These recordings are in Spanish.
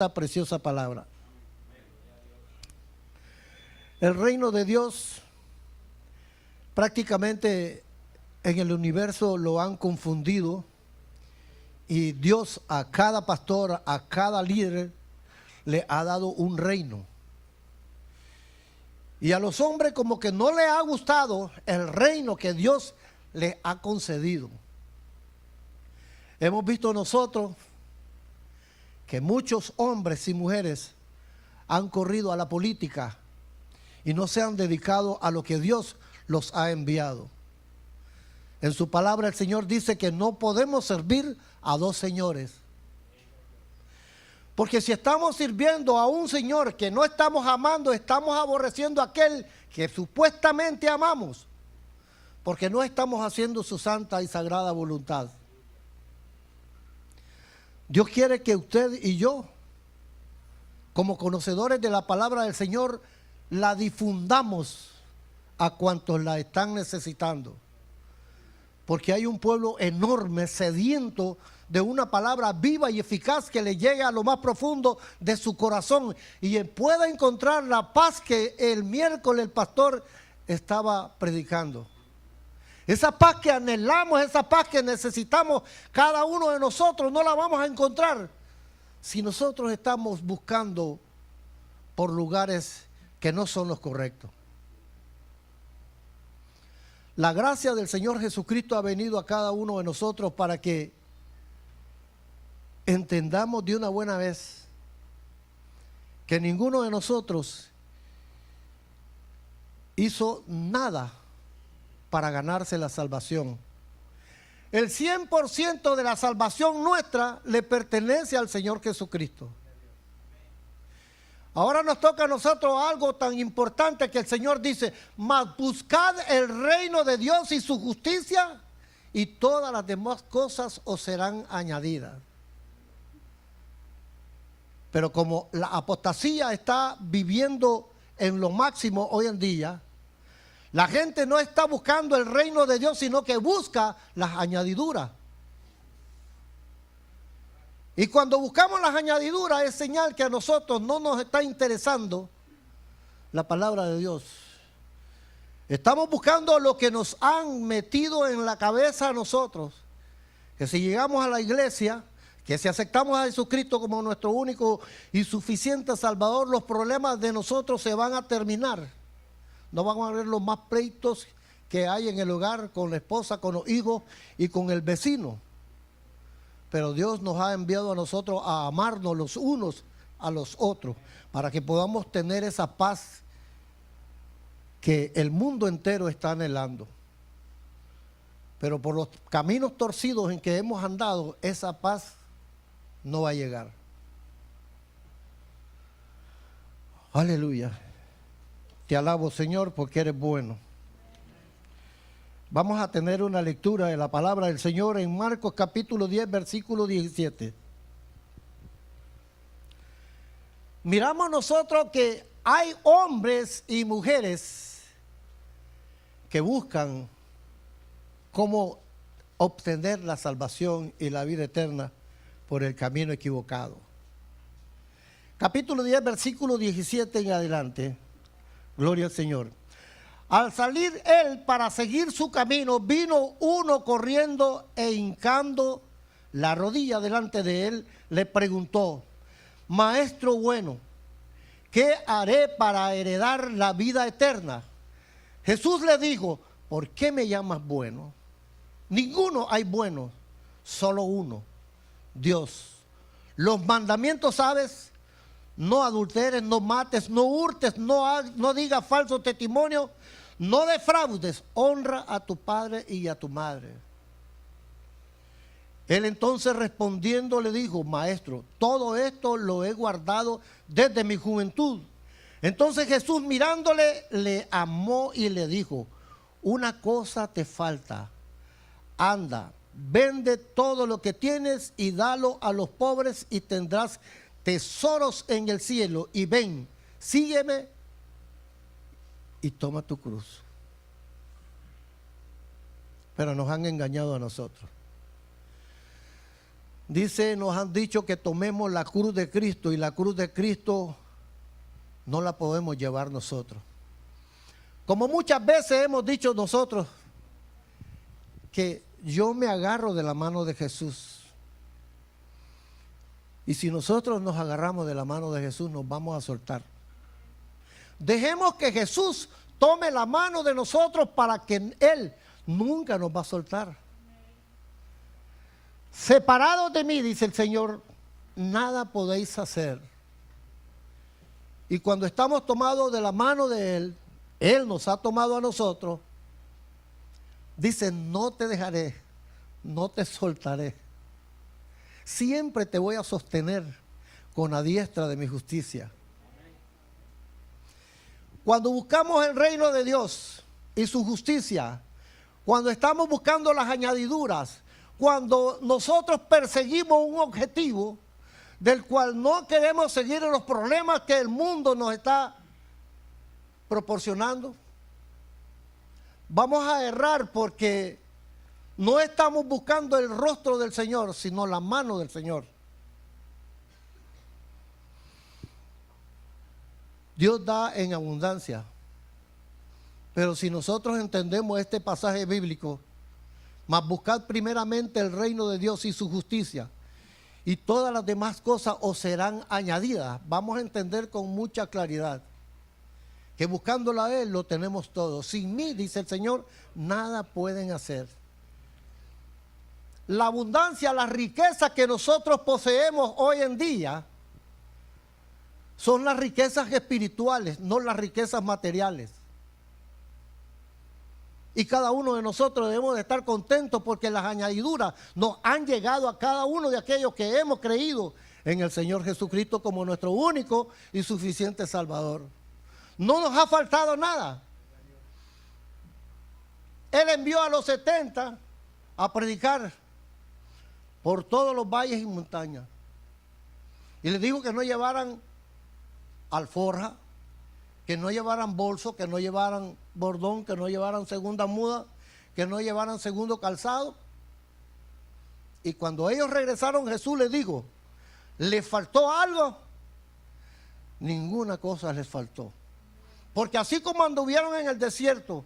esta preciosa palabra. El reino de Dios prácticamente en el universo lo han confundido y Dios a cada pastor, a cada líder le ha dado un reino. Y a los hombres como que no les ha gustado el reino que Dios les ha concedido. Hemos visto nosotros que muchos hombres y mujeres han corrido a la política y no se han dedicado a lo que Dios los ha enviado. En su palabra el Señor dice que no podemos servir a dos señores. Porque si estamos sirviendo a un Señor que no estamos amando, estamos aborreciendo a aquel que supuestamente amamos, porque no estamos haciendo su santa y sagrada voluntad. Dios quiere que usted y yo, como conocedores de la palabra del Señor, la difundamos a cuantos la están necesitando. Porque hay un pueblo enorme, sediento de una palabra viva y eficaz que le llegue a lo más profundo de su corazón y pueda encontrar la paz que el miércoles el pastor estaba predicando. Esa paz que anhelamos, esa paz que necesitamos cada uno de nosotros, no la vamos a encontrar si nosotros estamos buscando por lugares que no son los correctos. La gracia del Señor Jesucristo ha venido a cada uno de nosotros para que entendamos de una buena vez que ninguno de nosotros hizo nada para ganarse la salvación. El 100% de la salvación nuestra le pertenece al Señor Jesucristo. Ahora nos toca a nosotros algo tan importante que el Señor dice: mas buscad el reino de Dios y su justicia, y todas las demás cosas os serán añadidas. Pero como la apostasía está viviendo en lo máximo hoy en día, la gente no está buscando el reino de Dios, sino que busca las añadiduras. Y cuando buscamos las añadiduras es señal que a nosotros no nos está interesando la palabra de Dios. Estamos buscando lo que nos han metido en la cabeza a nosotros. Que si llegamos a la iglesia, que si aceptamos a Jesucristo como nuestro único y suficiente Salvador, los problemas de nosotros se van a terminar. No van a haber los más pleitos que hay en el hogar con la esposa, con los hijos y con el vecino. Pero Dios nos ha enviado a nosotros a amarnos los unos a los otros para que podamos tener esa paz que el mundo entero está anhelando. Pero por los caminos torcidos en que hemos andado, esa paz no va a llegar. Aleluya. Te alabo, Señor, porque eres bueno. Vamos a tener una lectura de la palabra del Señor en Marcos capítulo 10, versículo 17. Miramos nosotros que hay hombres y mujeres que buscan cómo obtener la salvación y la vida eterna por el camino equivocado. Capítulo 10, versículo 17 en adelante. Gloria al Señor. Al salir él para seguir su camino, vino uno corriendo e hincando la rodilla delante de él, le preguntó: Maestro bueno, ¿qué haré para heredar la vida eterna? Jesús le dijo: ¿por qué me llamas bueno? Ninguno hay bueno, solo uno, Dios. Los mandamientos, ¿sabes? No adulteres, no mates, no hurtes, no digas falso testimonio, no defraudes, honra a tu padre y a tu madre. Él entonces respondiendo le dijo: Maestro, todo esto lo he guardado desde mi juventud. Entonces Jesús mirándole le amó y le dijo: una cosa te falta, anda, vende todo lo que tienes y dalo a los pobres y tendrás tesoros en el cielo, y ven, sígueme y toma tu cruz. Pero nos han engañado a nosotros. Dice, nos han dicho que tomemos la cruz de Cristo, y la cruz de Cristo no la podemos llevar nosotros. Como muchas veces hemos dicho nosotros, que yo me agarro de la mano de Jesús. Y si nosotros nos agarramos de la mano de Jesús, nos vamos a soltar. Dejemos que Jesús tome la mano de nosotros, para que Él nunca nos va a soltar. Separados de mí, dice el Señor, nada podéis hacer. Y cuando estamos tomados de la mano de Él, Él nos ha tomado a nosotros. Dice, no te dejaré, no te soltaré. Siempre te voy a sostener con la diestra de mi justicia. Cuando buscamos el reino de Dios y su justicia, cuando estamos buscando las añadiduras, cuando nosotros perseguimos un objetivo del cual no queremos seguir en los problemas que el mundo nos está proporcionando, vamos a errar, porque no estamos buscando el rostro del Señor, sino la mano del Señor. Dios da en abundancia, pero si nosotros entendemos este pasaje bíblico, mas buscad primeramente el reino de Dios y su justicia, y todas las demás cosas os serán añadidas, vamos a entender con mucha claridad que buscándola a Él lo tenemos todo. Sin mí, dice el Señor, nada pueden hacer. La abundancia, la riqueza que nosotros poseemos hoy en día son las riquezas espirituales, no las riquezas materiales. Y cada uno de nosotros debemos de estar contentos, porque las añadiduras nos han llegado a cada uno de aquellos que hemos creído en el Señor Jesucristo como nuestro único y suficiente Salvador. No nos ha faltado nada. Él envió a los 70 a predicar por todos los valles y montañas. Y les dijo que no llevaran alforja, que no llevaran bolso, que no llevaran bordón, que no llevaran segunda muda, que no llevaran segundo calzado. Y cuando ellos regresaron, Jesús les dijo, ¿les faltó algo? Ninguna cosa les faltó. Porque así como anduvieron en el desierto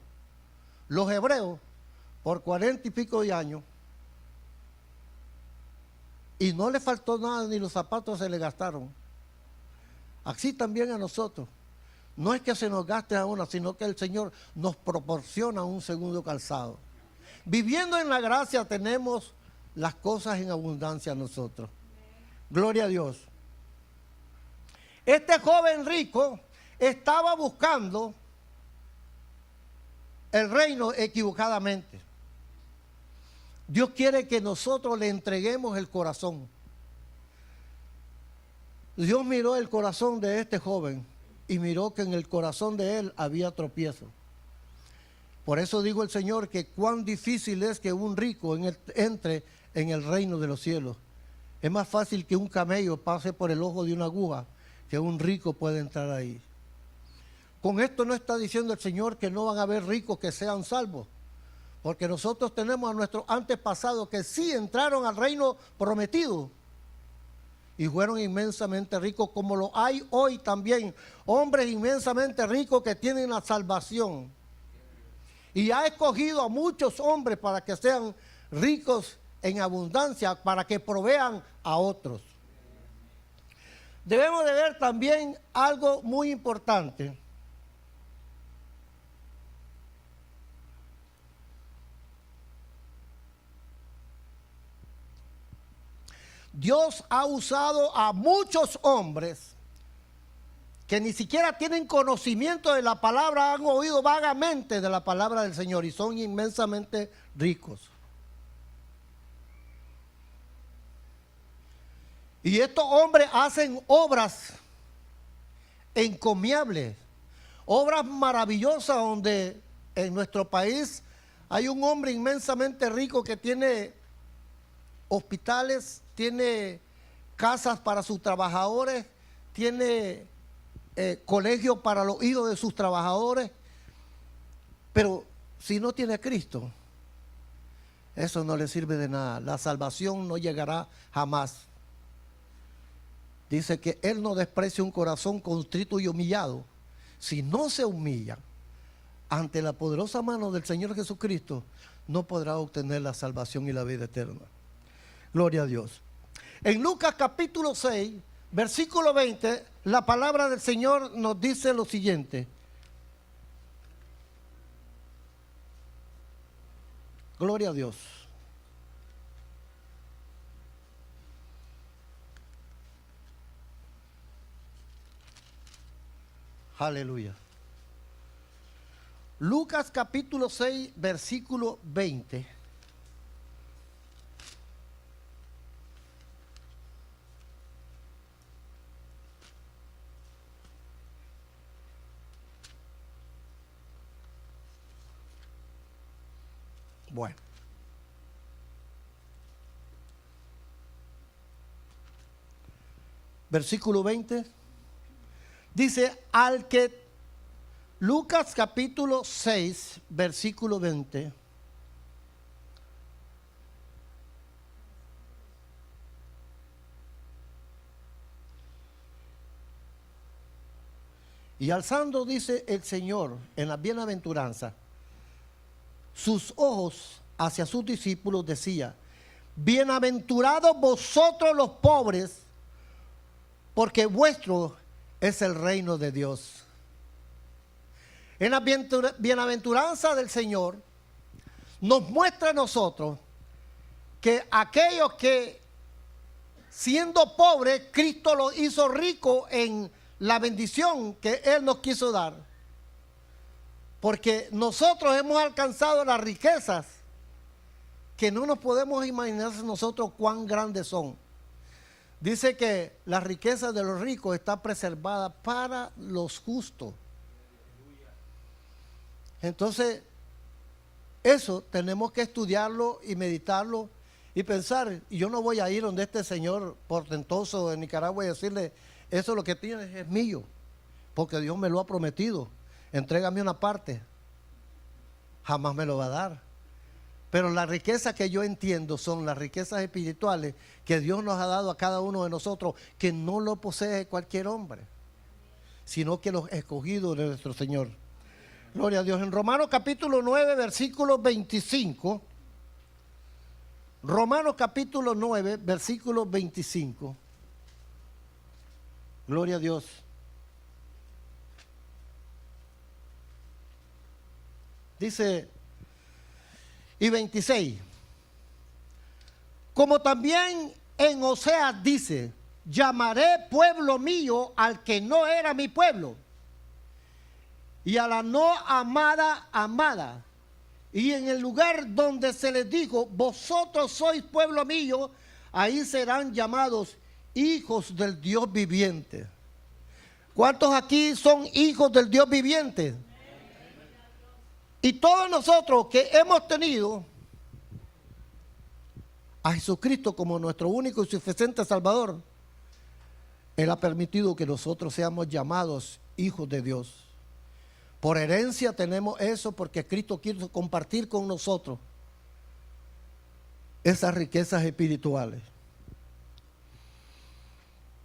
los hebreos por 40 y pico de años, y no les faltó nada, ni los zapatos se les gastaron, así también a nosotros. No es que se nos gaste a una, sino que el Señor nos proporciona un segundo calzado. Viviendo en la gracia tenemos las cosas en abundancia nosotros. Gloria a Dios. Este joven rico estaba buscando el reino equivocadamente. Dios quiere que nosotros le entreguemos el corazón. Dios miró el corazón de este joven y miró que en el corazón de él había tropiezo. Por eso dijo el Señor que cuán difícil es que un rico entre en el reino de los cielos. Es más fácil que un camello pase por el ojo de una aguja que un rico pueda entrar ahí. Con esto no está diciendo el Señor que no van a haber ricos que sean salvos, porque nosotros tenemos a nuestros antepasados que sí entraron al reino prometido y fueron inmensamente ricos, como lo hay hoy también, hombres inmensamente ricos que tienen la salvación. Y ha escogido a muchos hombres para que sean ricos en abundancia, para que provean a otros. Debemos de ver también algo muy importante. Dios ha usado a muchos hombres que ni siquiera tienen conocimiento de la palabra, han oído vagamente de la palabra del Señor y son inmensamente ricos. Y estos hombres hacen obras encomiables, obras maravillosas, donde en nuestro país hay un hombre inmensamente rico que tiene hospitales, tiene casas para sus trabajadores, tiene colegios para los hijos de sus trabajadores, pero si no tiene a Cristo, Eso no le sirve de nada. La salvación no llegará jamás. Dice que Él no desprecia un corazón contrito y humillado. Si no se humilla ante la poderosa mano del Señor Jesucristo, no podrá obtener la salvación y la vida eterna. Gloria a Dios. En Lucas capítulo 6, versículo 20, la palabra del Señor nos dice lo siguiente. Gloria a Dios. Aleluya. Lucas capítulo 6, versículo 20. Bueno. Versículo 20. Dice, Lucas capítulo 6, versículo 20. Y alzando, dice el Señor, en la bienaventuranza, sus ojos hacia sus discípulos decía, bienaventurados vosotros los pobres, porque vuestro es el reino de Dios. En la bienaventuranza del Señor nos muestra a nosotros que aquellos que siendo pobres, Cristo los hizo ricos en la bendición que Él nos quiso dar. Porque nosotros hemos alcanzado las riquezas que no nos podemos imaginar nosotros cuán grandes son. Dice que la riqueza de los ricos está preservada para los justos. Entonces, eso tenemos que estudiarlo y meditarlo y pensar. Y yo no voy a ir donde este señor portentoso de Nicaragua y decirle, eso lo que tienes es mío, porque Dios me lo ha prometido. Entrégame una parte. Jamás me lo va a dar. Pero la riqueza que yo entiendo son las riquezas espirituales que Dios nos ha dado a cada uno de nosotros, que no lo posee cualquier hombre, sino que los escogidos de nuestro Señor. Gloria a Dios. En Romanos capítulo 9, versículo 25. Romanos capítulo 9, versículo 25. Gloria a Dios. Dice, y 26. Como también en Oseas dice, llamaré pueblo mío al que no era mi pueblo, y a la no amada, amada. Y en el lugar donde se les dijo, vosotros sois pueblo mío, ahí serán llamados hijos del Dios viviente. ¿Cuántos aquí son hijos del Dios viviente? Y todos nosotros que hemos tenido a Jesucristo como nuestro único y suficiente Salvador, Él ha permitido que nosotros seamos llamados hijos de Dios. Por herencia tenemos eso porque Cristo quiso compartir con nosotros esas riquezas espirituales.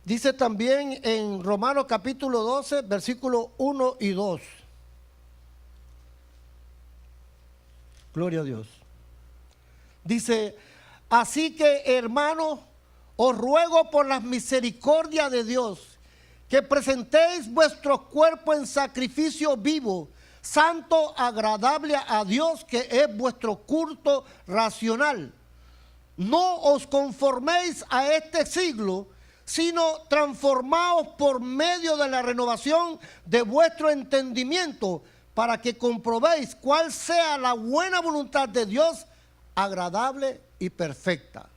Dice también en Romanos capítulo 12, versículos 1 y 2. Gloria a Dios. Dice, así que hermanos, os ruego por las misericordias de Dios, que presentéis vuestro cuerpo en sacrificio vivo, santo, agradable a Dios, que es vuestro culto racional. No os conforméis a este siglo, sino transformaos por medio de la renovación de vuestro entendimiento, para que comprobéis cuál sea la buena voluntad de Dios, agradable y perfecta.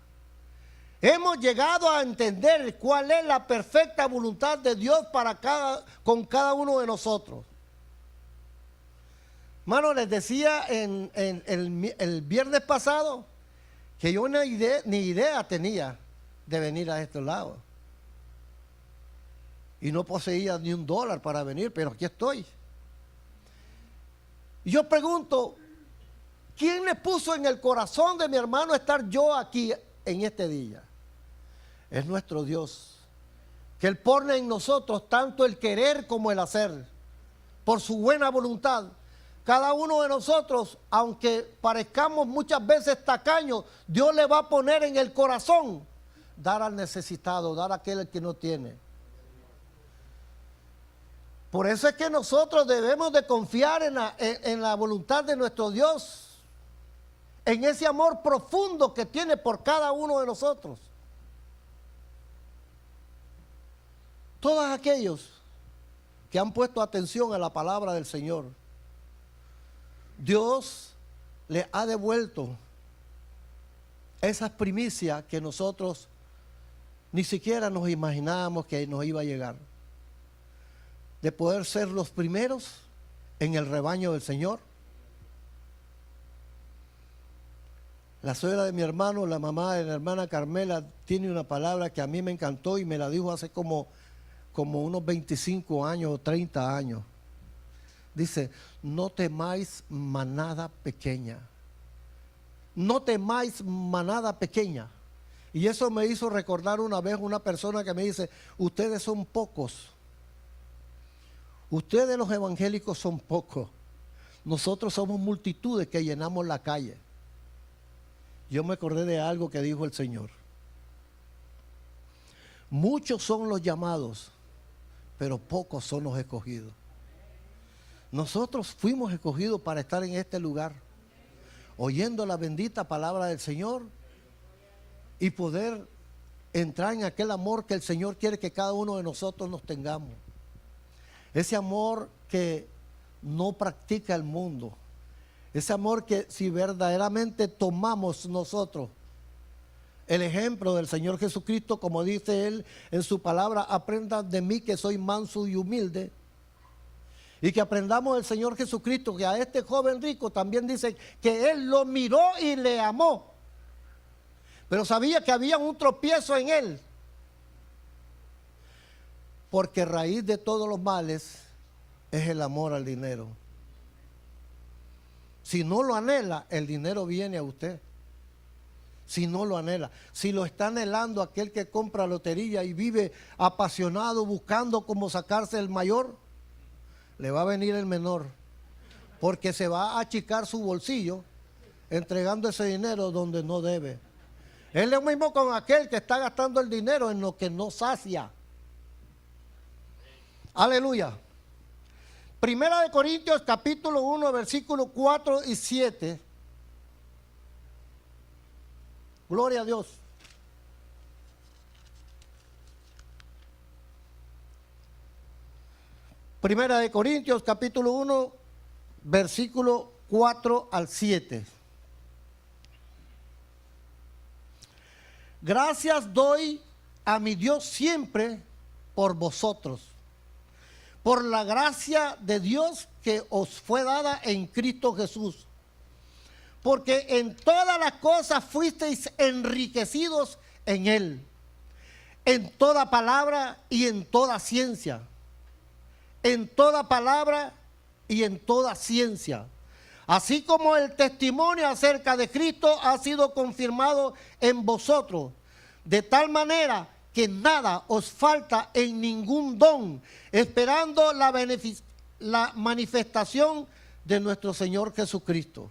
Hemos llegado a entender cuál es la perfecta voluntad de Dios con cada uno de nosotros. Hermano, les decía el viernes pasado que yo ni idea tenía de venir a estos lados. Y no poseía ni $1 para venir, pero aquí estoy. Y yo pregunto, ¿Quién le puso en el corazón de mi hermano estar yo aquí en este día? Es nuestro Dios, que Él pone en nosotros tanto el querer como el hacer, por su buena voluntad. Cada uno de nosotros, aunque parezcamos muchas veces tacaños, Dios le va a poner en el corazón dar al necesitado, dar a aquel que no tiene. Por eso es que nosotros debemos de confiar en la voluntad de nuestro Dios, en ese amor profundo que tiene por cada uno de nosotros. Todos aquellos que han puesto atención a la palabra del Señor, Dios les ha devuelto esas primicias que nosotros ni siquiera nos imaginábamos que nos iba a llegar. De poder ser los primeros en el rebaño del Señor. La suegra de mi hermano, la mamá de la hermana Carmela, tiene una palabra que a mí me encantó y me la dijo hace como unos 25 años o 30 años. Dice, no temáis manada pequeña. No temáis manada pequeña. Y eso me hizo recordar una vez una persona que me dice, ustedes son pocos. Ustedes los evangélicos son pocos. Nosotros somos multitudes que llenamos la calle. Yo me acordé de algo que dijo el Señor. Muchos son los llamados, pero pocos son los escogidos. Nosotros fuimos escogidos para estar en este lugar, oyendo la bendita palabra del Señor y poder entrar en aquel amor que el Señor quiere que cada uno de nosotros nos tengamos. Ese amor que no practica el mundo. Ese amor que si verdaderamente tomamos nosotros el ejemplo del Señor Jesucristo, como dice Él en su palabra, aprendan de mí que soy manso y humilde. Y que aprendamos del Señor Jesucristo, que a este joven rico también dice que Él lo miró y le amó. Pero sabía que había un tropiezo en Él. Porque raíz de todos los males es el amor al dinero. Si no lo anhela, el dinero viene a usted. Si no lo anhela, si lo está anhelando aquel que compra lotería y vive apasionado buscando cómo sacarse el mayor, le va a venir el menor, porque se va a achicar su bolsillo entregando ese dinero donde no debe. Es lo mismo con aquel que está gastando el dinero en lo que no sacia. Aleluya. Primera de Corintios capítulo 1 versículos 4 y 7. Gloria a Dios. Primera de Corintios capítulo 1 versículo 4 al 7. Gracias doy a mi Dios siempre por vosotros, por la gracia de Dios que os fue dada en Cristo Jesús. Porque en todas las cosas fuisteis enriquecidos en Él, en toda palabra y en toda ciencia, en toda palabra y en toda ciencia. Así como el testimonio acerca de Cristo ha sido confirmado en vosotros, de tal manera que nada os falta en ningún don, esperando la manifestación de nuestro Señor Jesucristo.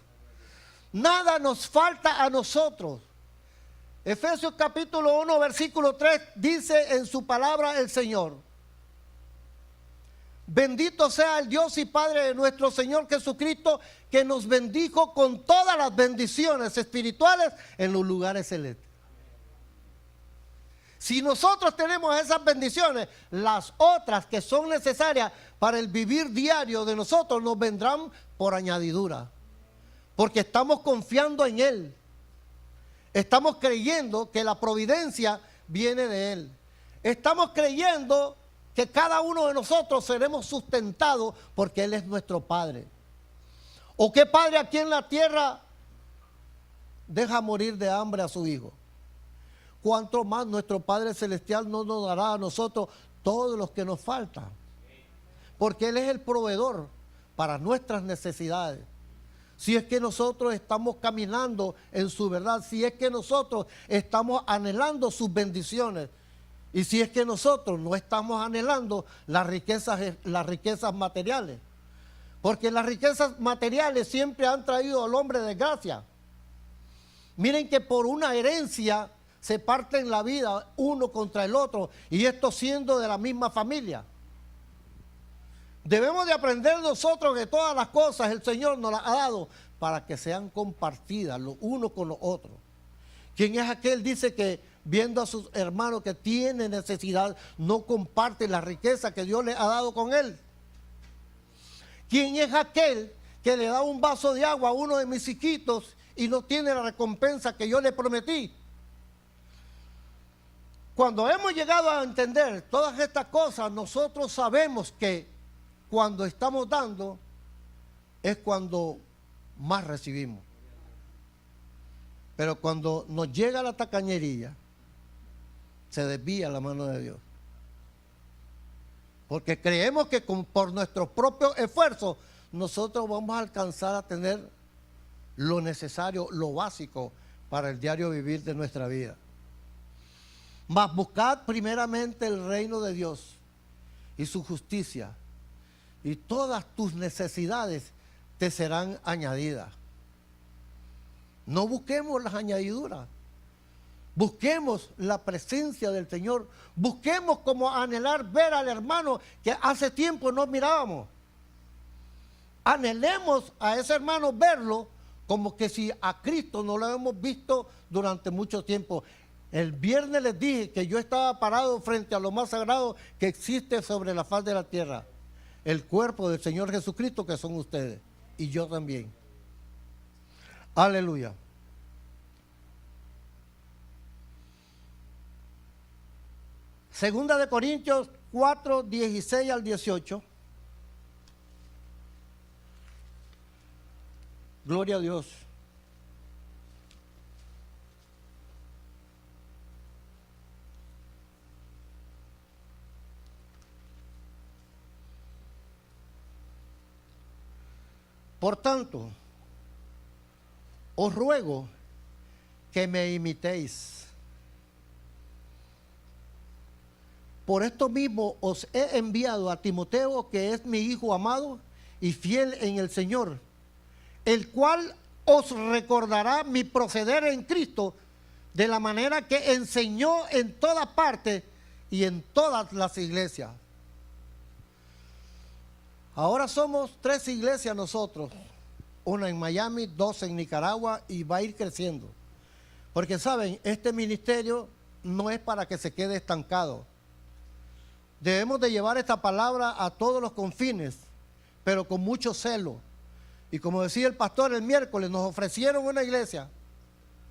Nada nos falta a nosotros. Efesios capítulo 1 versículo 3 dice en su palabra el Señor: bendito sea el Dios y Padre de nuestro Señor Jesucristo, que nos bendijo con todas las bendiciones espirituales en los lugares celestes. Si nosotros tenemos esas bendiciones, las otras que son necesarias para el vivir diario de nosotros nos vendrán por añadidura. Porque estamos confiando en Él. Estamos creyendo que la providencia viene de Él. Estamos creyendo que cada uno de nosotros seremos sustentados porque Él es nuestro Padre. ¿O qué padre aquí en la tierra deja morir de hambre a su hijo? ¿Cuánto más nuestro Padre Celestial no nos dará a nosotros todos los que nos faltan? Porque Él es el proveedor para nuestras necesidades. si es que nosotros estamos caminando en su verdad, si es que nosotros estamos anhelando sus bendiciones, y si es que nosotros no estamos anhelando las riquezas materiales. Porque las riquezas materiales siempre han traído al hombre desgracia. Miren que por una herencia se parten la vida uno contra el otro, y esto siendo de la misma familia. Debemos de aprender nosotros que todas las cosas el Señor nos las ha dado para que sean compartidas los unos con los otros. ¿Quién es aquel? Dice que viendo a sus hermanos que tienen necesidad, no comparte la riqueza que Dios le ha dado con él. ¿Quién es aquel que le da un vaso de agua a uno de mis hijitos y no tiene la recompensa que yo le prometí? Cuando hemos llegado a entender todas estas cosas, nosotros sabemos que cuando estamos dando es cuando más recibimos. Pero cuando nos llega la tacañería, se desvía la mano de Dios. Porque creemos que por nuestros propios esfuerzos nosotros vamos a alcanzar a tener lo necesario, lo básico para el diario vivir de nuestra vida. Mas buscad primeramente el reino de Dios y su justicia, y todas tus necesidades te serán añadidas. No busquemos las añadiduras. Busquemos la presencia del Señor. Busquemos como anhelar ver al hermano que hace tiempo no mirábamos. Anhelemos a ese hermano verlo como que si a Cristo no lo hemos visto durante mucho tiempo. El viernes les dije que yo estaba parado frente a lo más sagrado que existe sobre la faz de la tierra. El cuerpo del Señor Jesucristo, que son ustedes. Y yo también. Aleluya. Segunda de Corintios 4, 16 al 18. Gloria a Dios. Por tanto, os ruego que me imitéis. Por esto mismo os he enviado a Timoteo, que es mi hijo amado y fiel en el Señor, el cual os recordará mi proceder en Cristo, de la manera que enseñó en toda parte y en todas las iglesias. Ahora somos 3 iglesias nosotros, una en Miami, 2 en Nicaragua, y va a ir creciendo. Porque saben, este ministerio no es para que se quede estancado. Debemos de llevar esta palabra a todos los confines, pero con mucho celo. Y como decía el pastor el miércoles, nos ofrecieron una iglesia.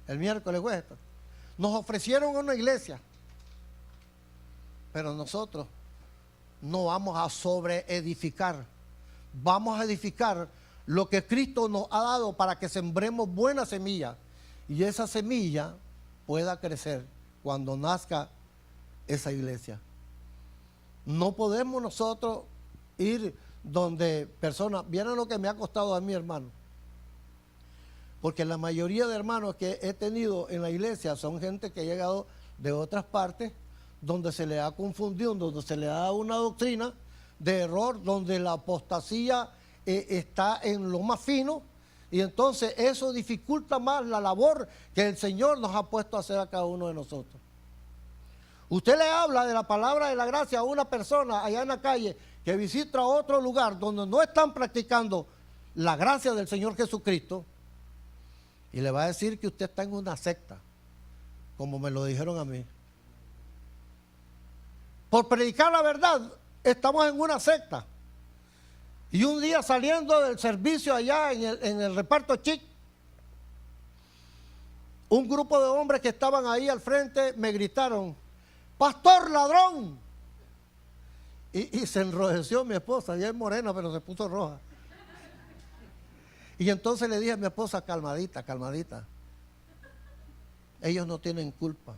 El miércoles fue esto. Nos ofrecieron una iglesia. Pero nosotros no vamos a sobreedificar. Vamos a edificar lo que Cristo nos ha dado para que sembremos buena semilla. Y esa semilla pueda crecer cuando nazca esa iglesia. No podemos nosotros ir donde personas, vieron lo que me ha costado a mí, hermano. Porque la mayoría de hermanos que he tenido en la iglesia son gente que ha llegado de otras partes, donde se le ha confundido, donde se le ha dado una doctrina de error, donde la apostasía está en lo más fino, y entonces eso dificulta más la labor que el Señor nos ha puesto a hacer a cada uno de nosotros. Usted le habla de la palabra de la gracia a una persona allá en la calle que visita otro lugar donde no están practicando la gracia del Señor Jesucristo, y le va a decir que usted está en una secta, como me lo dijeron a mí. Por predicar la verdad, estamos en una secta. Y un día saliendo del servicio allá en el reparto chic, un grupo de hombres que estaban ahí al frente me gritaron: ¡Pastor ladrón! Y se enrojeció mi esposa, ella es morena pero se puso roja. Y entonces le dije a mi esposa: calmadita, calmadita. Ellos no tienen culpa.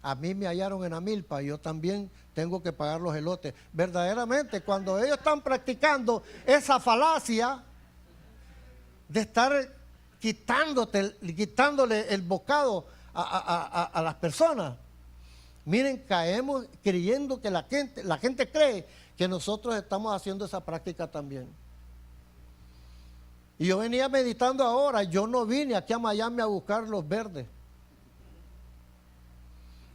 A mí me hallaron en la milpa y yo también tengo que pagar los elotes. Verdaderamente, cuando ellos están practicando esa falacia, de estar quitándole el bocado a las personas. Miren, caemos creyendo que la gente cree que nosotros estamos haciendo esa práctica también. Y yo venía meditando ahora, yo no vine aquí a Miami a buscar los verdes.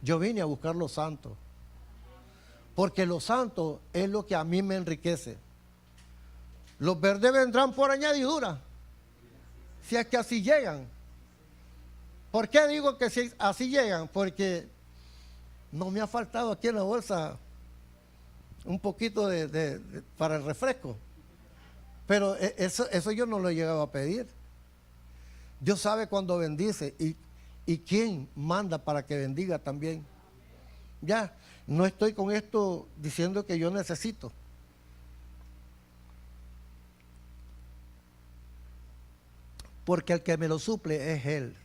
Yo vine a buscar los santos. Porque los santos es lo que a mí me enriquece. Los verdes vendrán por añadidura, si es que así llegan. ¿Por qué digo que si así llegan? Porque no me ha faltado aquí en la bolsa un poquito para el refresco. Pero eso yo no lo he llegado a pedir. Dios sabe cuándo bendice y quién manda para que bendiga también. Ya, no estoy con esto diciendo que yo necesito. Porque el que me lo suple es Él.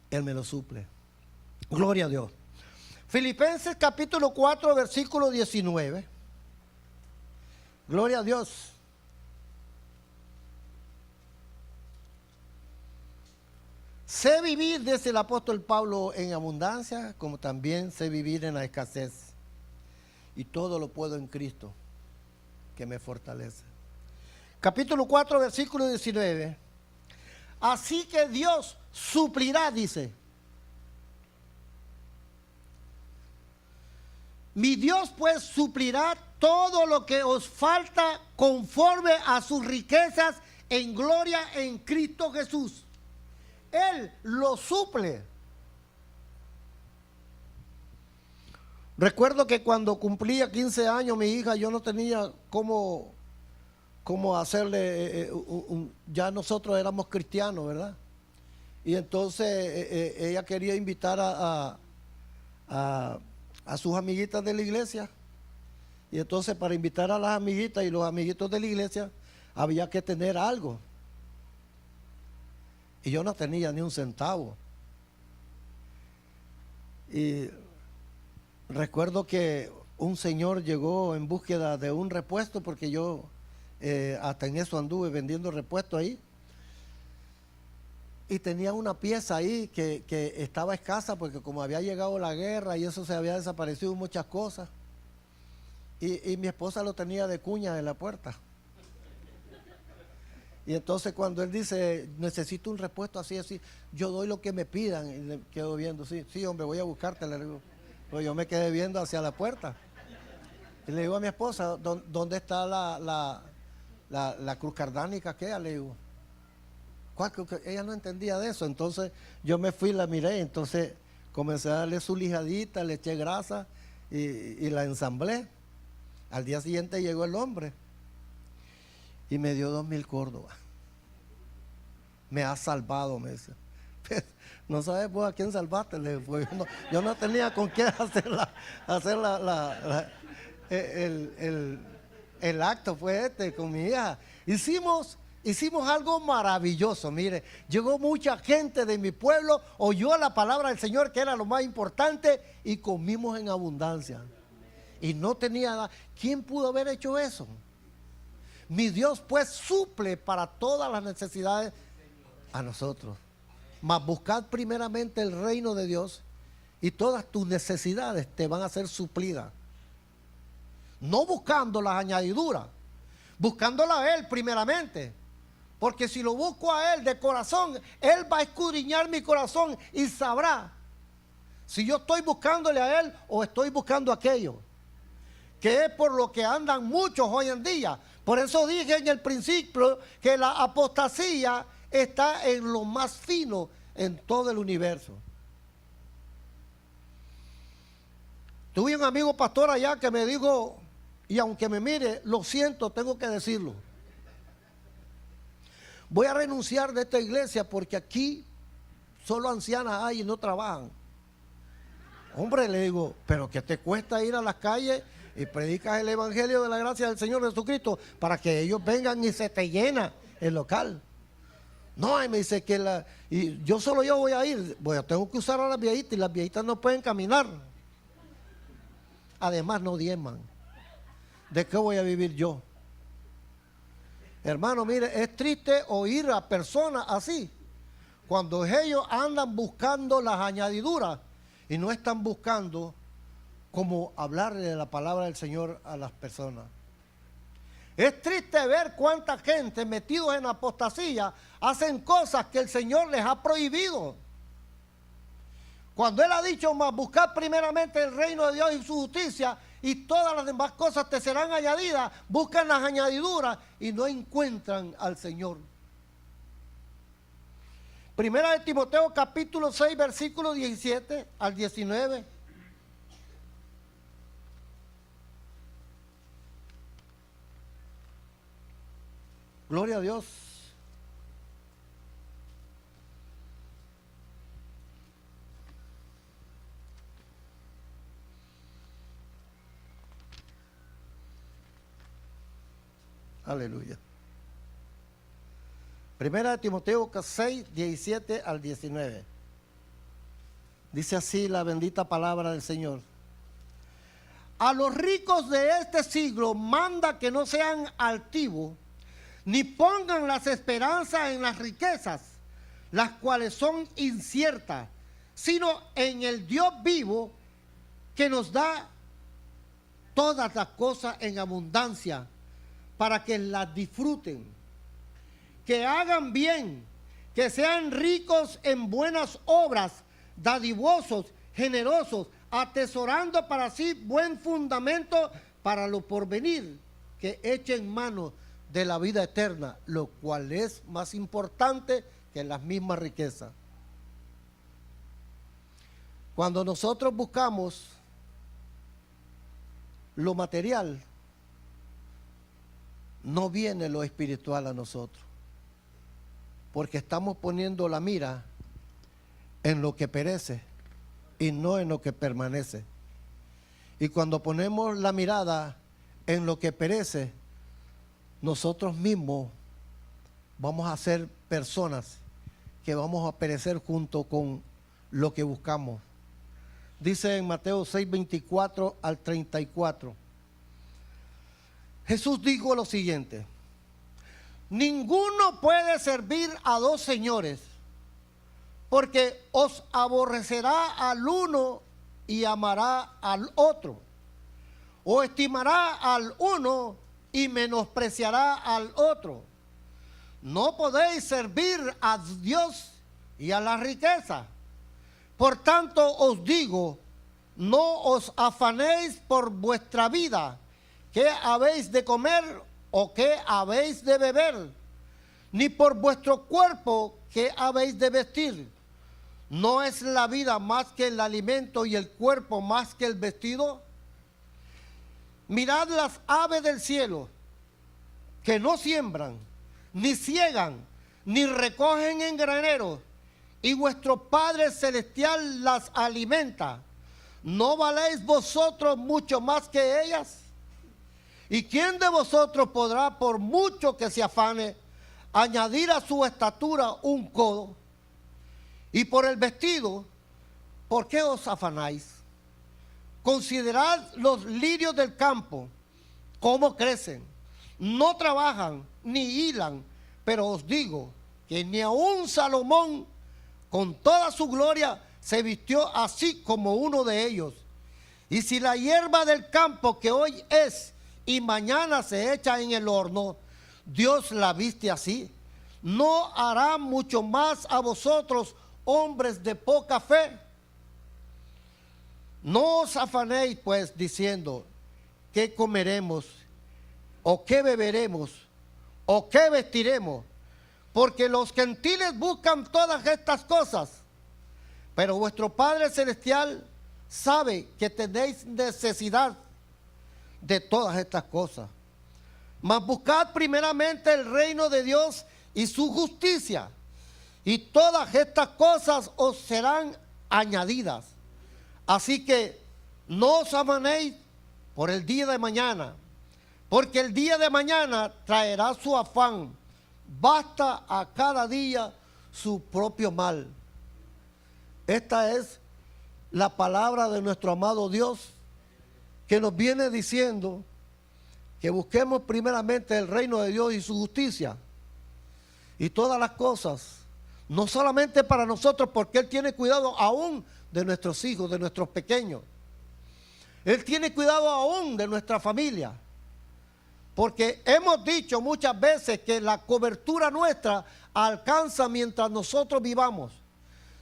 Él me lo suple. Gloria a Dios. Filipenses capítulo 4, versículo 19. Gloria a Dios. Sé vivir, dice el apóstol Pablo, en abundancia, como también sé vivir en la escasez. Y todo lo puedo en Cristo, que me fortalece. Capítulo 4, versículo 19. Así que Dios suplirá, dice. Mi Dios pues suplirá todo lo que os falta conforme a sus riquezas en gloria en Cristo Jesús. Él lo suple. Recuerdo que cuando cumplía 15 años mi hija, yo no tenía cómo hacerle, ya nosotros éramos cristianos, ¿verdad? Y entonces ella quería invitar a sus amiguitas de la iglesia. Y entonces para invitar a las amiguitas y los amiguitos de la iglesia había que tener algo. Y yo no tenía ni un centavo. Y recuerdo que un señor llegó en búsqueda de un repuesto, porque yo hasta en eso anduve vendiendo repuestos ahí. Y tenía una pieza ahí que estaba escasa, porque como había llegado la guerra y eso se había desaparecido muchas cosas. Y mi esposa lo tenía de cuña en la puerta. Y entonces cuando él dice, necesito un repuesto así, yo doy lo que me pidan. Y le quedo viendo, sí, hombre, voy a buscarte. Le digo, pues yo me quedé viendo hacia la puerta. Y le digo a mi esposa, ¿dónde está la cruz cardánica aquella? Le digo, ¿cuál cruz? Ella no entendía de eso. Entonces yo me fui, la miré, entonces comencé a darle su lijadita, le eché grasa y la ensamblé. Al día siguiente llegó el hombre y me dio 2,000 córdobas. Me has salvado, me dice. No sabes vos a quién salvaste. Le digo, yo no tenía con qué hacer el acto, fue con mi hija. Hicimos algo maravilloso. Mire, llegó mucha gente de mi pueblo, oyó la palabra del Señor, que era lo más importante, y comimos en abundancia. Y no tenía nada. ¿Quién pudo haber hecho eso? Mi Dios pues suple para todas las necesidades a nosotros. Mas buscad primeramente el reino de Dios y todas tus necesidades te van a ser suplidas. No buscando las añadiduras, buscándola a Él primeramente. Porque si lo busco a Él de corazón, Él va a escudriñar mi corazón y sabrá si yo estoy buscándole a Él o estoy buscando aquello, que es por lo que andan muchos hoy en día. Por eso dije en el principio que la apostasía está en lo más fino en todo el universo. Tuve un amigo pastor allá que me dijo, y aunque me mire, lo siento, tengo que decirlo. Voy a renunciar de esta iglesia porque aquí solo ancianas hay y no trabajan. Hombre, le digo, pero ¿qué te cuesta ir a las calles y predicas el evangelio de la gracia del Señor Jesucristo para que ellos vengan y se te llena el local? No, y me dice que yo voy a ir, bueno, tengo que usar a las viejitas y las viejitas no pueden caminar. Además no diezman. ¿De qué voy a vivir yo? Hermano, mire, es triste oír a personas así, cuando ellos andan buscando las añadiduras y no están buscando cómo hablarle de la palabra del Señor a las personas. Es triste ver cuánta gente metidos en apostasía hacen cosas que el Señor les ha prohibido. Cuando Él ha dicho, más buscad primeramente el reino de Dios y su justicia, y todas las demás cosas te serán añadidas, buscan las añadiduras y no encuentran al Señor. Primera de Timoteo capítulo 6, versículo 17 al 19. Gloria a Dios. Aleluya. Primera de Timoteo 6, 17 al 19. Dice así la bendita palabra del Señor. A los ricos de este siglo manda que no sean altivos, ni pongan las esperanzas en las riquezas, las cuales son inciertas, sino en el Dios vivo que nos da todas las cosas en abundancia, para que las disfruten, que hagan bien, que sean ricos en buenas obras, dadivosos, generosos, atesorando para sí buen fundamento para lo porvenir, que echen mano de la vida eterna, lo cual es más importante que las mismas riquezas. Cuando nosotros buscamos lo material, no viene lo espiritual a nosotros, porque estamos poniendo la mira en lo que perece y no en lo que permanece. Y cuando ponemos la mirada en lo que perece, nosotros mismos vamos a ser personas que vamos a perecer junto con lo que buscamos. Dice en Mateo 6, 24 al 34. Jesús dijo lo siguiente: ninguno puede servir a dos señores, porque os aborrecerá al uno y amará al otro, o estimará al uno y menospreciará al otro. No podéis servir a Dios y a la riqueza. Por tanto os digo, no os afanéis por vuestra vida, qué habéis de comer o qué habéis de beber, ni por vuestro cuerpo, qué habéis de vestir. ¿No es la vida más que el alimento y el cuerpo más que el vestido? Mirad las aves del cielo, que no siembran, ni ciegan, ni recogen en graneros, y vuestro Padre Celestial las alimenta. ¿No valéis vosotros mucho más que ellas? ¿Y quién de vosotros podrá, por mucho que se afane, añadir a su estatura un codo? Y por el vestido, ¿por qué os afanáis? Considerad los lirios del campo, cómo crecen. No trabajan ni hilan, pero os digo que ni aun Salomón, con toda su gloria, se vistió así como uno de ellos. Y si la hierba del campo, que hoy es y mañana se echa en el horno, Dios la viste así, ¿no hará mucho más a vosotros, hombres de poca fe? No os afanéis pues diciendo, ¿qué comeremos? ¿O qué beberemos? ¿O qué vestiremos? Porque los gentiles buscan todas estas cosas, pero vuestro Padre Celestial sabe que tenéis necesidad de todas estas cosas. Mas buscad primeramente el reino de Dios y su justicia, y todas estas cosas os serán añadidas. Así que no os afanéis por el día de mañana, porque el día de mañana traerá su afán. Basta a cada día su propio mal. Esta es la palabra de nuestro amado Dios, que nos viene diciendo que busquemos primeramente el reino de Dios y su justicia y todas las cosas, no solamente para nosotros, porque Él tiene cuidado aún de nuestros hijos, de nuestros pequeños. Él tiene cuidado aún de nuestra familia, porque hemos dicho muchas veces que la cobertura nuestra alcanza mientras nosotros vivamos.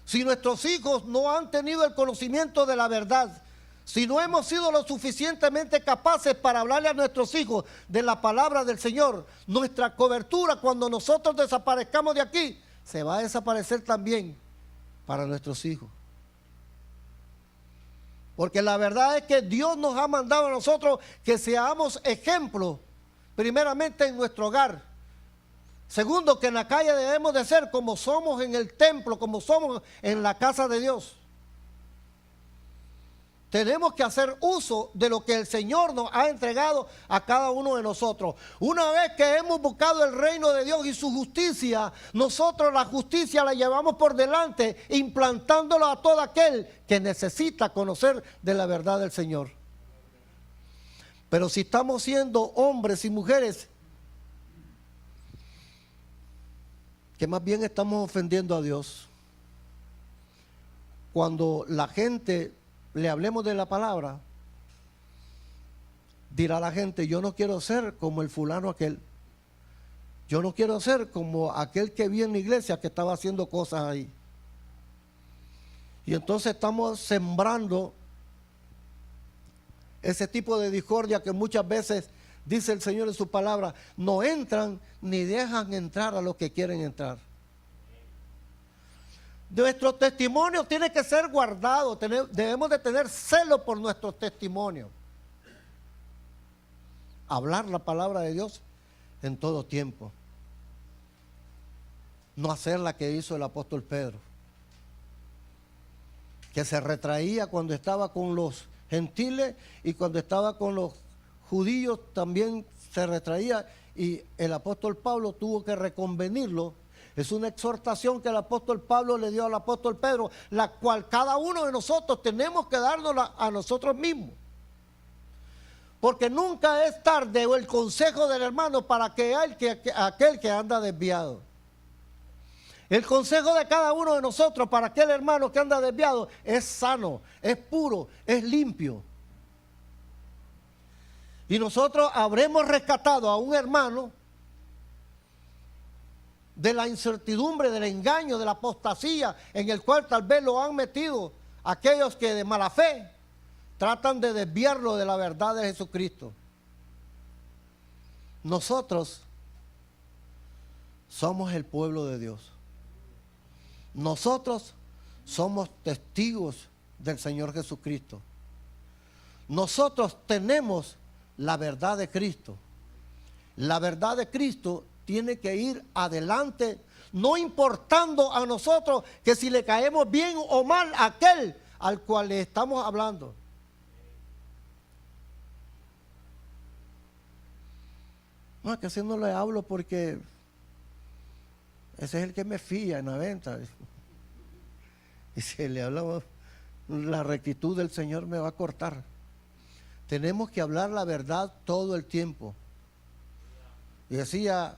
Si nuestros hijos no han tenido el conocimiento de la verdad, si no hemos sido lo suficientemente capaces para hablarle a nuestros hijos de la palabra del Señor, nuestra cobertura cuando nosotros desaparezcamos de aquí, se va a desaparecer también para nuestros hijos. Porque la verdad es que Dios nos ha mandado a nosotros que seamos ejemplos, primeramente en nuestro hogar. Segundo, que en la calle debemos de ser como somos en el templo, como somos en la casa de Dios. Tenemos que hacer uso de lo que el Señor nos ha entregado a cada uno de nosotros. Una vez que hemos buscado el reino de Dios y su justicia, nosotros la justicia la llevamos por delante, implantándola a todo aquel que necesita conocer de la verdad del Señor. Pero si estamos siendo hombres y mujeres que más bien estamos ofendiendo a Dios, cuando la gente le hablemos de la palabra, dirá la gente: yo no quiero ser como el fulano aquel, yo no quiero ser como aquel que vi en la iglesia que estaba haciendo cosas ahí. Y entonces estamos sembrando ese tipo de discordia que muchas veces, dice el Señor en su palabra, no entran ni dejan entrar a los que quieren entrar. Nuestro testimonio tiene que ser guardado, debemos de tener celo por nuestro testimonio. Hablar la palabra de Dios en todo tiempo. No hacer la que hizo el apóstol Pedro, que se retraía cuando estaba con los gentiles y cuando estaba con los judíos también se retraía, y el apóstol Pablo tuvo que reconvenirlo. Es una exhortación que el apóstol Pablo le dio al apóstol Pedro, la cual cada uno de nosotros tenemos que dárnosla a nosotros mismos. Porque nunca es tarde o el consejo del hermano para que aquel que anda desviado. El consejo de cada uno de nosotros para aquel hermano que anda desviado es sano, es puro, es limpio. Y nosotros habremos rescatado a un hermano de la incertidumbre, del engaño, de la apostasía en el cual tal vez lo han metido aquellos que de mala fe tratan de desviarlo de la verdad de Jesucristo. Nosotros somos el pueblo de Dios. Nosotros somos testigos del Señor Jesucristo. Nosotros tenemos la verdad de Cristo. La verdad de Cristo tiene que ir adelante, no importando a nosotros que si le caemos bien o mal a aquel al cual le estamos hablando. No, es que así no le hablo porque ese es el que me fía en la venta. Y si le hablamos, la rectitud del Señor me va a cortar. Tenemos que hablar la verdad todo el tiempo. Y decía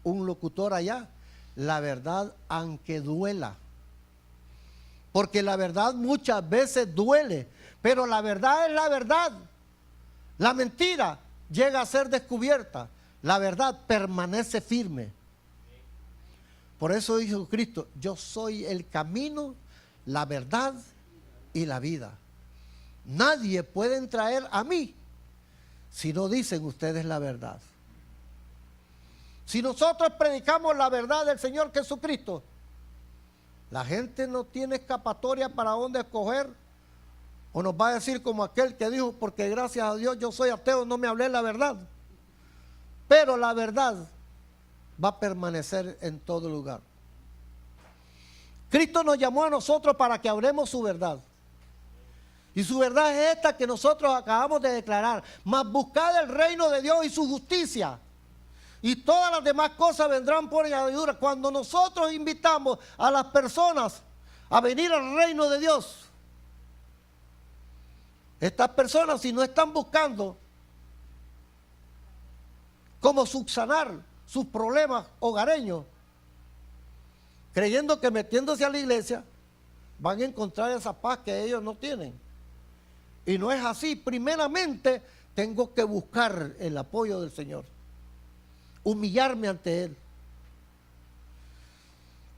un locutor allá, la verdad aunque duela. Porque la verdad muchas veces duele, pero la verdad es la verdad. La mentira llega a ser descubierta, la verdad permanece firme. Por eso dijo Cristo: yo soy el camino, la verdad y la vida. Nadie puede traer a mí si no dicen ustedes la verdad. Si nosotros predicamos la verdad del Señor Jesucristo, la gente no tiene escapatoria para dónde escoger, o nos va a decir como aquel que dijo: porque gracias a Dios yo soy ateo, no me hablé la verdad. Pero la verdad va a permanecer en todo lugar. Cristo nos llamó a nosotros para que hablemos su verdad. Y su verdad es esta que nosotros acabamos de declarar: mas buscad el reino de Dios y su justicia, y todas las demás cosas vendrán por añadidura. Cuando nosotros invitamos a las personas a venir al reino de Dios, estas personas, si no están buscando cómo subsanar sus problemas hogareños, creyendo que metiéndose a la iglesia van a encontrar esa paz que ellos no tienen. Y no es así. Primeramente tengo que buscar el apoyo del Señor, humillarme ante Él.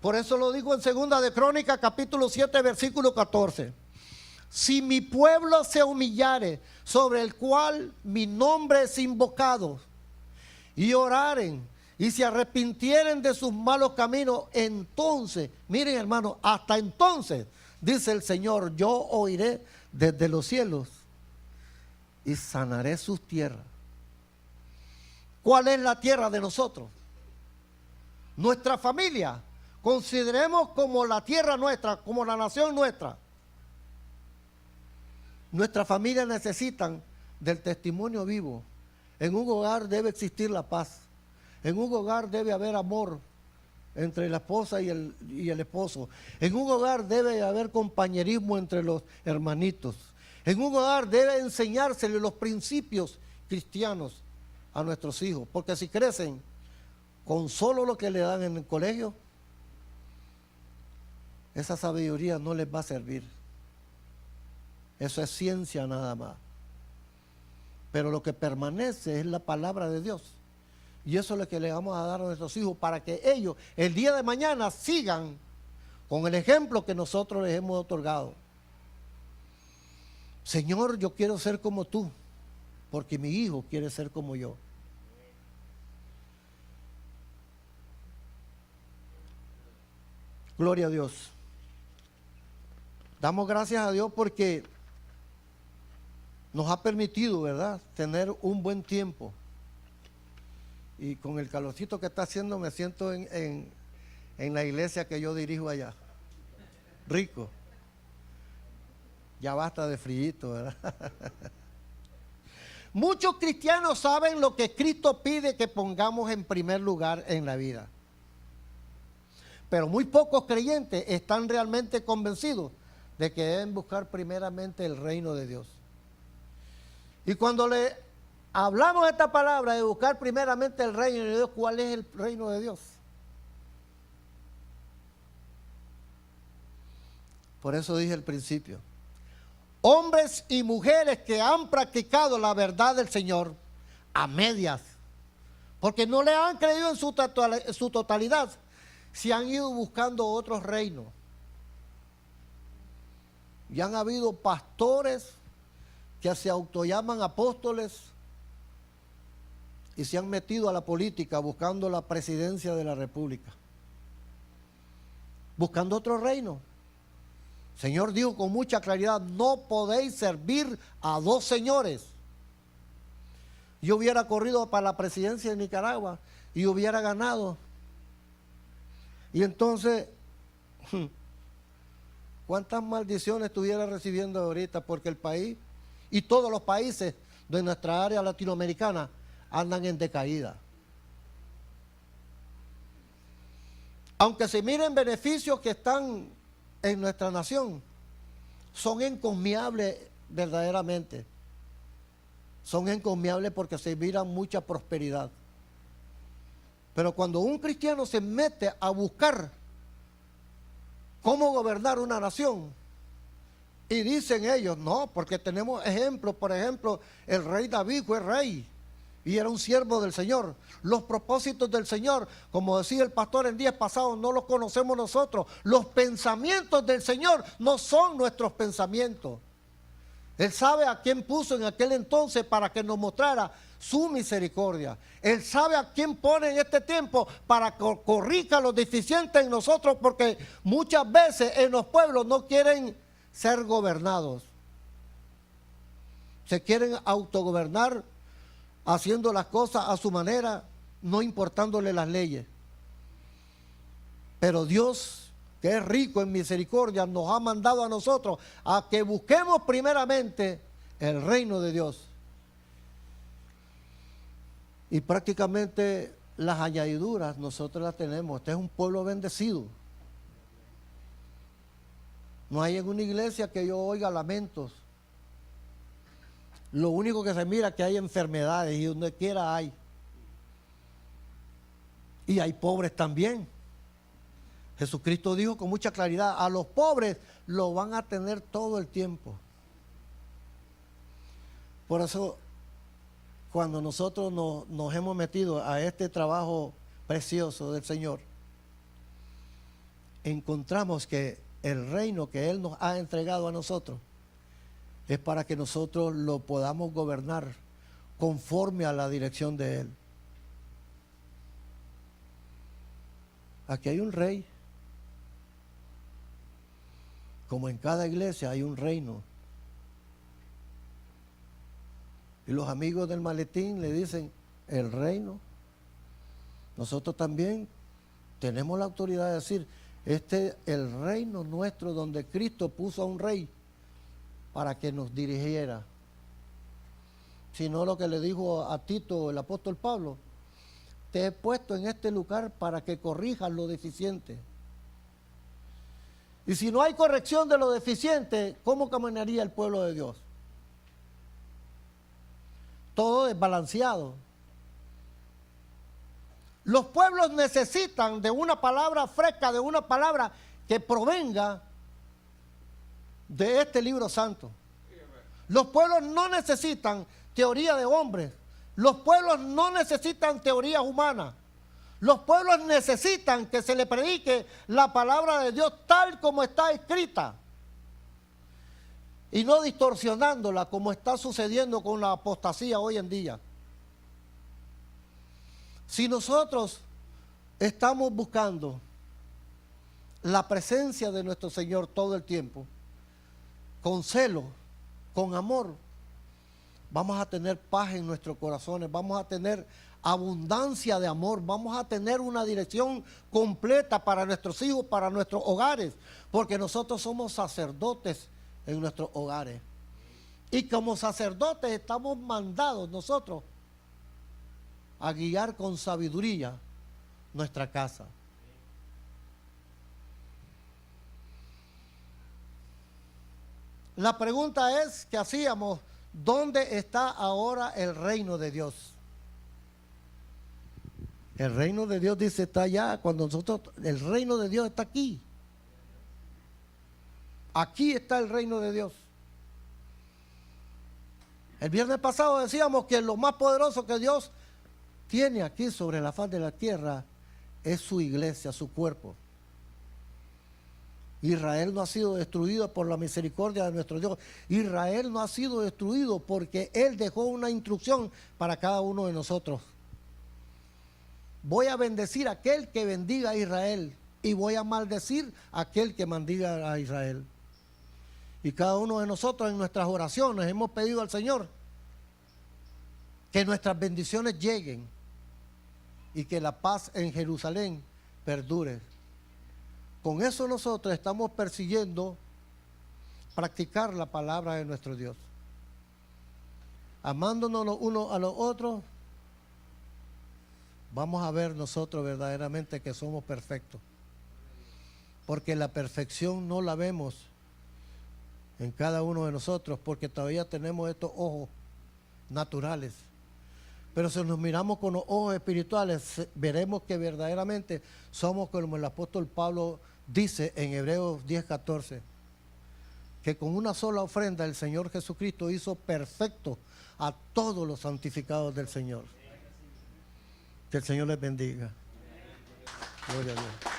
Por eso lo digo en 2 de Crónicas, capítulo 7, versículo 14. Si mi pueblo se humillare, sobre el cual mi nombre es invocado, y oraren, y se arrepintieren de sus malos caminos, entonces, miren hermano, hasta entonces, dice el Señor, yo oiré desde los cielos y sanaré sus tierras. ¿Cuál es la tierra de nosotros? Nuestra familia. Consideremos como la tierra nuestra, como la nación nuestra. Nuestras familias necesitan del testimonio vivo. En un hogar debe existir la paz. En un hogar debe haber amor entre la esposa y el esposo. En un hogar debe haber compañerismo entre los hermanitos. En un hogar debe enseñársele los principios cristianos a nuestros hijos. Porque si crecen con solo lo que le dan en el colegio, esa sabiduría no les va a servir. Eso es ciencia nada más. Pero lo que permanece es la palabra de Dios. Y eso es lo que le vamos a dar a nuestros hijos para que ellos el día de mañana sigan con el ejemplo que nosotros les hemos otorgado. Señor, yo quiero ser como tú, porque mi hijo quiere ser como yo. Gloria a Dios. Damos gracias a Dios porque nos ha permitido, ¿verdad?, tener un buen tiempo. Y con el calorcito que está haciendo me siento en la iglesia que yo dirijo allá. Rico. Ya basta de frillito, ¿verdad? Muchos cristianos saben lo que Cristo pide que pongamos en primer lugar en la vida. Pero muy pocos creyentes están realmente convencidos de que deben buscar primeramente el reino de Dios. Y cuando le hablamos de esta palabra de buscar primeramente el reino de Dios, ¿cuál es el reino de Dios? Por eso dije al principio, hombres y mujeres que han practicado la verdad del Señor a medias, porque no le han creído en su totalidad, se han ido buscando otros reinos. Y han habido pastores que se autollaman apóstoles y se han metido a la política buscando la presidencia de la República, buscando otro reino. El Señor dijo con mucha claridad, no podéis servir a dos señores. Yo hubiera corrido para la presidencia de Nicaragua y hubiera ganado. Y entonces, ¿cuántas maldiciones estuviera recibiendo ahorita? Porque el país y todos los países de nuestra área latinoamericana andan en decaída. Aunque se miren beneficios que están en nuestra nación, son encomiables verdaderamente. Son encomiables porque se miran mucha prosperidad. Pero cuando un cristiano se mete a buscar cómo gobernar una nación, y dicen ellos, no, porque tenemos ejemplos, por ejemplo, el rey David fue rey y era un siervo del Señor. Los propósitos del Señor, como decía el pastor en días pasados, no los conocemos nosotros. Los pensamientos del Señor no son nuestros pensamientos. Él sabe a quién puso en aquel entonces para que nos mostrara su misericordia. Él sabe a quién pone en este tiempo para que corrija los deficientes en nosotros, porque muchas veces en los pueblos no quieren ser gobernados. Se quieren autogobernar haciendo las cosas a su manera, no importándole las leyes. Pero Dios, que es rico en misericordia, nos ha mandado a nosotros a que busquemos primeramente el reino de Dios. Y prácticamente las añadiduras nosotros las tenemos. Este es un pueblo bendecido. No hay en una iglesia que yo oiga lamentos. Lo único que se mira es que hay enfermedades y donde quiera hay. Y hay pobres también. Jesucristo dijo con mucha claridad, a los pobres lo van a tener todo el tiempo. Por eso, cuando nosotros nos hemos metido a este trabajo precioso del Señor, encontramos que el reino que Él nos ha entregado a nosotros es para que nosotros lo podamos gobernar conforme a la dirección de Él. Aquí hay un rey. Como en cada iglesia hay un reino. Y los amigos del maletín le dicen, el reino. Nosotros también tenemos la autoridad de decir, este es el reino nuestro donde Cristo puso a un rey para que nos dirigiera. Sino lo que le dijo a Tito el apóstol Pablo, te he puesto en este lugar para que corrijas lo deficiente. Y si no hay corrección de lo deficiente, ¿cómo caminaría el pueblo de Dios? Todo desbalanceado. Los pueblos necesitan de una palabra fresca, de una palabra que provenga de este libro santo. Los pueblos no necesitan teoría de hombres. Los pueblos no necesitan teorías humanas. Los pueblos necesitan que se le predique la palabra de Dios tal como está escrita y no distorsionándola como está sucediendo con la apostasía hoy en día. Si nosotros estamos buscando la presencia de nuestro Señor todo el tiempo, con celo, con amor, vamos a tener paz en nuestros corazones, vamos a tener abundancia de amor, vamos a tener una dirección completa para nuestros hijos, para nuestros hogares, porque nosotros somos sacerdotes en nuestros hogares. Y como sacerdotes estamos mandados nosotros a guiar con sabiduría nuestra casa. La pregunta es que hacíamos, ¿dónde está ahora el reino de Dios? El reino de Dios, dice, está allá. Cuando nosotros, el reino de Dios está aquí. Aquí está el reino de Dios. El viernes pasado decíamos que lo más poderoso que Dios tiene aquí sobre la faz de la tierra es su iglesia, su cuerpo. Israel no ha sido destruido por la misericordia de nuestro Dios. Israel no ha sido destruido porque Él dejó una instrucción para cada uno de nosotros. Voy a bendecir a aquel que bendiga a Israel y voy a maldecir a aquel que maldiga a Israel. Y cada uno de nosotros en nuestras oraciones hemos pedido al Señor que nuestras bendiciones lleguen y que la paz en Jerusalén perdure. Con eso nosotros estamos persiguiendo practicar la palabra de nuestro Dios. Amándonos los unos a los otros, vamos a ver nosotros verdaderamente que somos perfectos. Porque la perfección no la vemos en cada uno de nosotros, porque todavía tenemos estos ojos naturales. Pero si nos miramos con los ojos espirituales, veremos que verdaderamente somos como el apóstol Pablo dice en Hebreos 10:14, que con una sola ofrenda el Señor Jesucristo hizo perfecto a todos los santificados del Señor. Que el Señor les bendiga. Gloria a Dios.